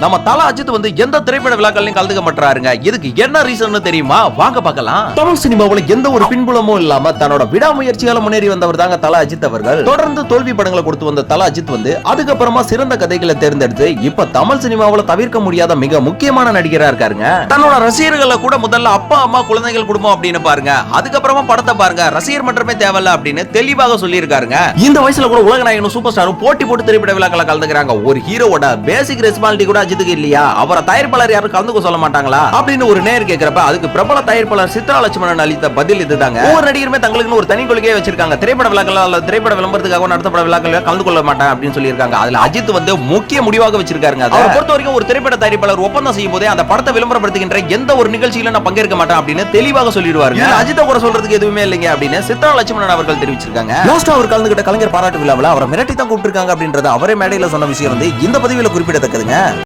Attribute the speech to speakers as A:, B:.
A: நம்ம தல அஜித் வந்து எந்த திரைப்பட விழாக்கள்லயும் கலந்துக்க மாட்டாருங்க. இதுக்கு என்ன ரீசன் தெரியுமா? வாங்க பார்க்கலாம். தமிழ் சினிமாவுல எந்த ஒரு பின்புலமும் இல்லாம தன்னோட விடாமுயற்சியால முன்னேறி வந்தவர் தாங்க தல அஜித் அவர்கள். தொடர்ந்து தோல்வி படங்களை கொடுத்து வந்த தல அஜித் வந்து அதுக்கப்புறமா சிறந்த கதைகளை தேர்ந்தெடுத்து இப்ப தமிழ் சினிமாவுல தவிர்க்க முடியாத மிக முக்கியமான நடிகரா இருக்காருங்க. தன்னோட ரசிகர்களை கூட முதல்ல அப்பா அம்மா குழந்தைகள் குடும்பம் அப்படின்னு பாருங்க, அதுக்கப்புறமா படத்தை பாருங்க, ரசிகர் மன்றமே தேவையில்ல அப்படின்னு தெளிவாக சொல்லி இருக்காருங்க. இந்த வயசுல கூட உலக நாயகனும் சூப்பர் ஸ்டாரும் போட்டி போட்டு திரைப்பட விழாக்களை கலந்துக்கிறாங்க. ஒரு ஹீரோவோட பேசிக் ரெஸ்பான்சிபிலிட்டி கூட அஜித்துக்கு இல்லையா? அவரை தயாரிப்பாளர் யாரும் கலந்துக்க சொல்ல மாட்டாங்களா அப்படின்னு ஒரு நேர் கேக்குறப்ப அதுக்கு பிரபல தயாரிப்பாளர் சித்ரா லட்சுமணன் அளித்த பதில் இதுதாங்க. ஒவ்வொரு நடிகருமே தங்களுக்கு ஒரு தனி கொள்கையை வச்சிருக்காங்க. திரைப்பட விழாக்கள் அல்லது திரைப்பட விளம்பரத்துக்காக நடத்தப்பட விழாக்கள் கலந்து கொள்ள மாட்டேன் அப்படின்னு சொல்லியிருக்காங்க. அதுல அஜித் வந்து முக்கிய முடிவாக வச்சிருக்காருங்க. அவரை பொறுத்த வரைக்கும் ஒரு திரைப்பட தயாரிப்பாளர் ஒப்பந்தம் செய்யும் போதே அந்த படத்தை விளம்பரப்படுத்துகின்ற எந்த ஒரு நிகழ்ச்சியில நான் பங்கேற்க மாட்டேன் அப்படின்னு தெளிவாக சொல்லிடுவாரு. அஜித்தை கூட சொல்றதுக்கு எதுவுமே இல்லைங்க அப்படின்னு சித்ரா லட்சுமணன் அவர்கள் தெரிவிச்சிருக்காங்க. லாஸ்ட் அவர் கலந்துகிட்ட கலைஞர் பாராட்டு விழாவில் அவரை மிரட்டி தான் கூப்பிட்டிருக்காங்க அப்படின்றது அவரே மேடையில சொன்ன விஷயம் வந்து இந்த பதிவில் குறிப்பிடத்தக்கதுங்க.